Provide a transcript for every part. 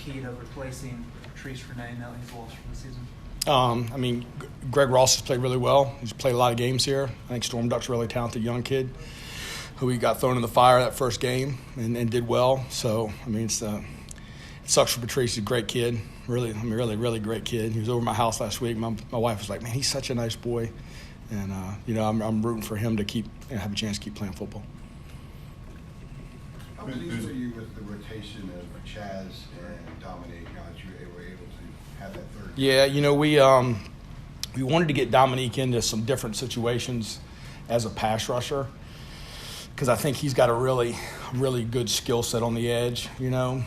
key to replacing Patrice Renee now that he's lost for the season? I mean, Greg Ross has played really well. He's played a lot of games here. I think Storm Duck's a really talented young kid who he got thrown in the fire that first game and did well. So, I mean, it sucks for Patrice. He's a great kid. Really great kid. He was over at my house last week. My wife was like, man, he's such a nice boy. And, I'm rooting for him to have a chance to keep playing football. How pleased are you with the rotation of Chaz and Dominique now that you were able to have that third? Yeah, we wanted to get Dominique into some different situations as a pass rusher because I think he's got a really good skill set on the edge, and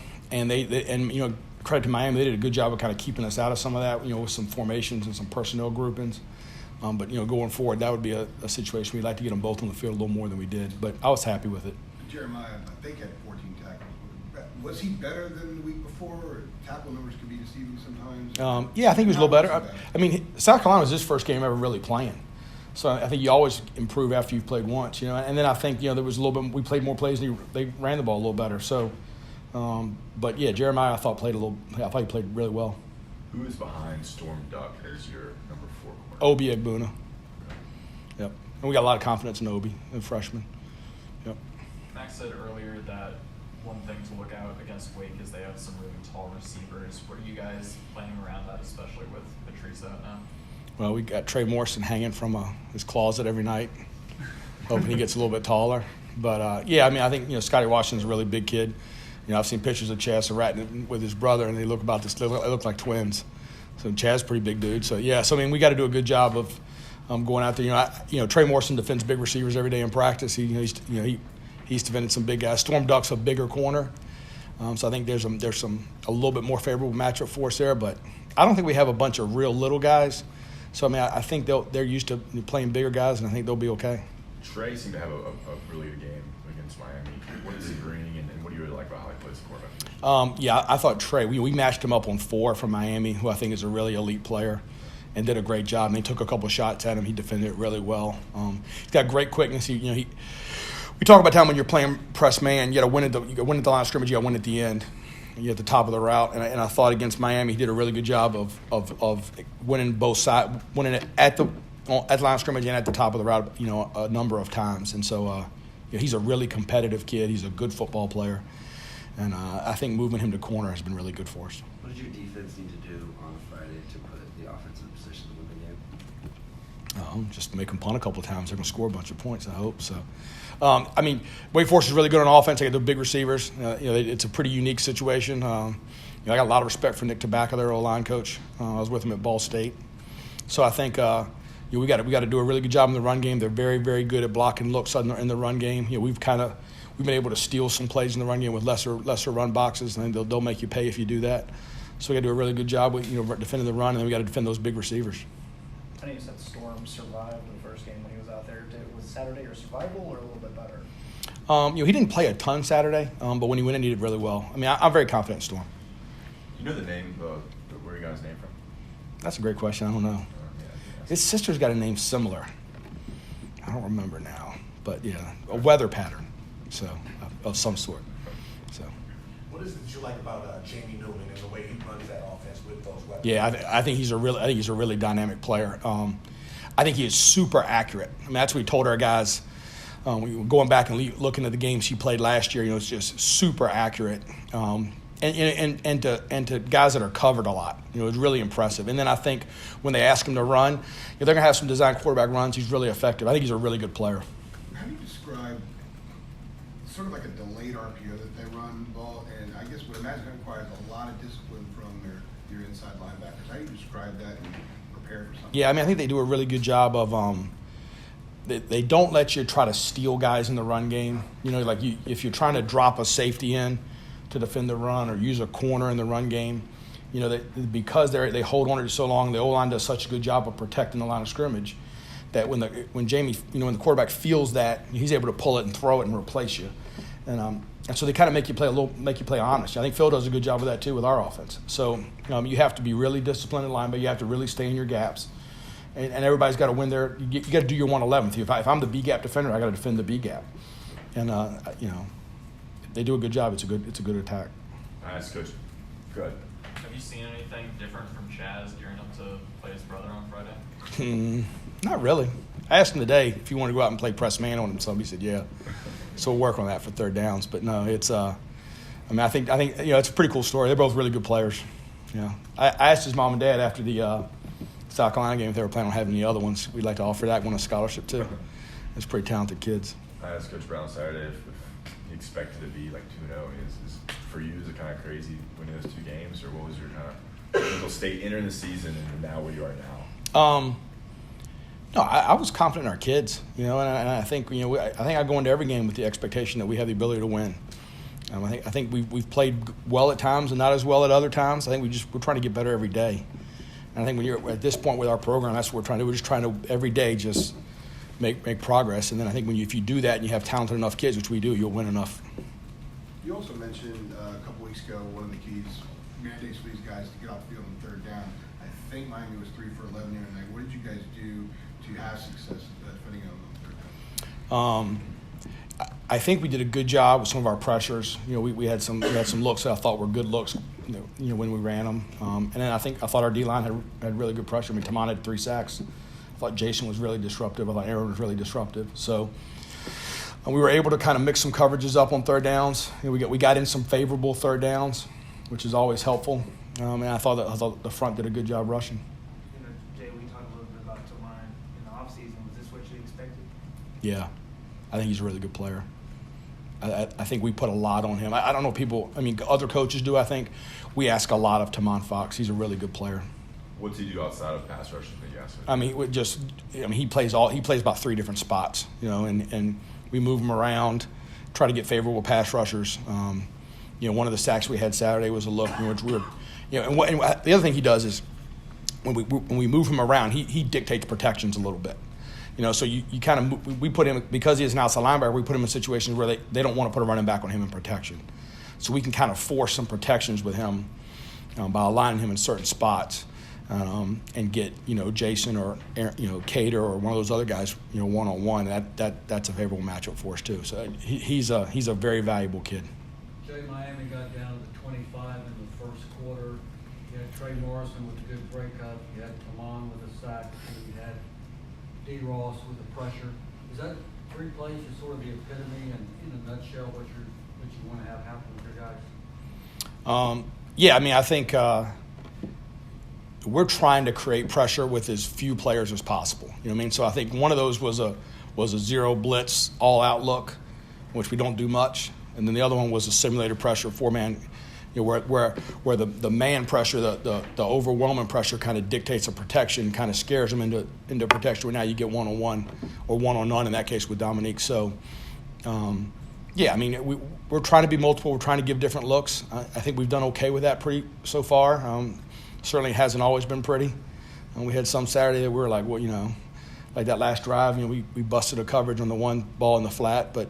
credit to Miami, they did a good job of kind of keeping us out of some of that, with some formations and some personnel groupings. But going forward, that would be a situation we'd like to get them both on the field a little more than we did. But I was happy with it. Jeremiah, I think, had 14 tackles. Was he better than the week before? Or tackle numbers could be deceiving sometimes? Yeah, I think he was a little better. South Carolina was his first game ever really playing. So I think you always improve after you've played once, And then I think, there was a little bit – we played more plays and they ran the ball a little better. So, but, yeah, Jeremiah I thought he played really well. Who is behind Storm Duck as your number 4 corner? Obi Egbuna. Okay. Yep. And we got a lot of confidence in Obi, the freshman. Yep. Max said earlier that one thing to look out against Wake is they have some really tall receivers. What are you guys planning around that, especially with Patrice out now? Well, we got Trey Morrison hanging from his closet every night, hoping he gets a little bit taller. But, I think, Scotty Washington's a really big kid. I've seen pictures of Chaz Surratt with his brother, and they look like twins. So Chaz's a pretty big dude. So, we got to do a good job of going out there. Trey Morrison defends big receivers every day in practice. He's defended some big guys. Storm Duck's a bigger corner. So I think there's a little bit more favorable matchup for us there. But I don't think we have a bunch of real little guys. So, I think they're used to playing bigger guys, and I think they'll be okay. Trey seemed to have a really good game against Miami. What is he bringing, and what do you really like about how he plays quarterback? I thought Trey, we matched him up on 4 from Miami, who I think is a really elite player, and did a great job. And they took a couple shots at him. He defended it really well. He's got great quickness. We talk about time when you're playing press man, you got to win at the line of scrimmage, you got to win at the end. You're at the top of the route, and I thought against Miami he did a really good job of winning both sides, winning it at the line of scrimmage and at the top of the route, a number of times. And so, he's a really competitive kid. He's a good football player, and I think moving him to corner has been really good for us. What did your defense need to do on Friday to put the offense in position to win the game? Just make them punt a couple of times. They're going to score a bunch of points, I hope. So, Wake Forest is really good on offense. They got the big receivers. It's a pretty unique situation. I got a lot of respect for Nick Tobacco, their O-line coach. I was with him at Ball State. So I think we got to do a really good job in the run game. They're very, very good at blocking looks in the run game. We've been able to steal some plays in the run game with lesser run boxes, and they'll make you pay if you do that. So we got to do a really good job with defending the run, and then we got to defend those big receivers. I know you said Storm survived the first game when he was out there. Was Saturday your survival or a little bit better? He didn't play a ton Saturday, but when he went in, he did really well. I'm very confident in Storm. You know the name where he got his name from? That's a great question. I don't know. His sister's got a name similar. I don't remember now, but a weather pattern, so of some sort. So. What is it that you like about Jamie Newman and the way he runs that offense with those weapons? Yeah, I think he's a really dynamic player. I think he is super accurate. That's what we told our guys. We were going back and looking at the games he played last year. It's just super accurate. And to guys that are covered a lot, it's really impressive. And then I think when they ask him to run, they're going to have some design quarterback runs. He's really effective. I think he's a really good player. How do you describe sort of like a delayed RPO that they run ball? And I guess what imagine that requires a lot of discipline from your inside linebackers. How do you describe that and prepare for something? Yeah, I think they do a really good job of they don't let you try to steal guys in the run game. If you're trying to drop a safety in to defend the run or use a corner in the run game, because they hold on to it so long, the O-line does such a good job of protecting the line of scrimmage that when the quarterback feels that, he's able to pull it and throw it and replace you. And so they kind of make you play honest. I think Phil does a good job of that too with our offense. So you have to be really disciplined in line, but you have to really stay in your gaps. And everybody's got to win their. You got to do your 111th. If I'm the B gap defender, I got to defend the B gap. And they do a good job. It's a good attack. Nice, Coach Good. Have you seen anything different from Chaz gearing up to play his brother on Friday? Not really. I asked him today if he wanted to go out and play press man on him. He said, yeah. So we'll work on that for third downs. But no, it's I think it's a pretty cool story. They're both really good players. I asked his mom and dad after the South Carolina game if they were planning on having any other ones. We'd like to offer that one a scholarship too. It's pretty talented kids. I asked Coach Brown Saturday if he expected to be like 2-0. Is for you, is it kind of crazy winning those two games, or what was your kind of mental state entering the season and now where you are now? No, I was confident in our kids, and I think I go into every game with the expectation that we have the ability to win. I think we've played well at times and not as well at other times. I think we're trying to get better every day. And I think when you're at this point with our program, that's what we're trying to do. We're just trying to every day just make progress. And then I think if you do that and you have talented enough kids, which we do, you'll win enough. You also mentioned a couple weeks ago one of the keys mandates for these guys to get off the field on third down. I think Miami was 3 for 11 here tonight. What did you guys do to have success defending on third down? I think we did a good job with some of our pressures. We had some looks that I thought were good looks, when we ran them. And then I thought our D-line had really good pressure. Taman had 3 sacks. I thought Jason was really disruptive. I thought Aaron was really disruptive. So we were able to kind of mix some coverages up on third downs. We got in some favorable third downs, which is always helpful. And I thought the front did a good job rushing. Jay, we talked a little bit about Taman in the offseason. Was this what you expected? Yeah, I think he's a really good player. I think we put a lot on him. I don't know people. Other coaches do. I think we ask a lot of Taman Fox. He's a really good player. What's he do outside of pass rushing that you ask him? He plays about 3 different spots. And we move him around, try to get favorable pass rushers. One of the sacks we had Saturday was a look in which we were, and the other thing he does is when we move him around, he dictates protections a little bit. So you kind of we put him, because he is an outside linebacker, we put him in situations where they don't want to put a running back on him in protection. So we can kind of force some protections with him by aligning him in certain spots and get Jason or Cater or one of those other guys one-on-one. That's a favorable matchup for us too. So he's a very valuable kid. Jay, Miami got down to 25 in the first quarter. You had Trey Morrison with a good breakup. You had Taman with a sack. And you had D. Ross with the pressure. Is that 3 plays is sort of the epitome and in a nutshell what you want to have happen with your guys? I think we're trying to create pressure with as few players as possible. So I think one of those was a 0 blitz all out look, which we don't do much. And then the other one was a simulated pressure 4-man, where the man pressure, the overwhelming pressure kind of dictates a protection, kind of scares them into protection. Where now you get one-on-one or one-on-none in that case with Dominique. So, we're trying to be multiple. We're trying to give different looks. I think we've done okay with that so far. Certainly hasn't always been pretty. We had some Saturday that we were like, like that last drive, we busted a coverage on the one ball in the flat, but.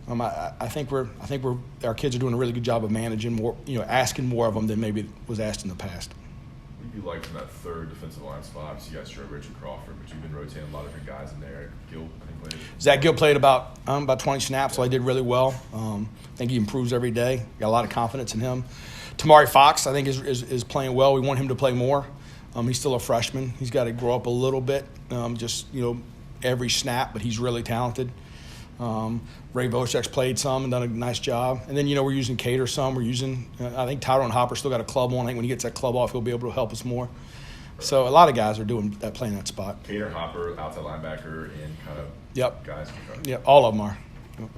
I think our kids are doing a really good job of managing more, asking more of them than maybe was asked in the past. What do you like from that third defensive line spot? Obviously, you guys showed Richard Crawford, but you've been rotating a lot of different guys in there. Gil, I think, played. Zach Gill played about 20 snaps, so I did really well. I think he improves every day. Got a lot of confidence in him. Tamari Fox, I think, is playing well. We want him to play more. He's still a freshman. He's got to grow up a little bit, every snap, but he's really talented. Ray Voshek's played some and done a nice job. And then, we're using Cater some. We're using I think Tyrone Hopper still got a club on. I think when he gets that club off, he'll be able to help us more. So a lot of guys are doing that, playing that spot. Cater, Hopper, outside linebacker, and kind of Yep. guys. Yep, all of them are. Yep.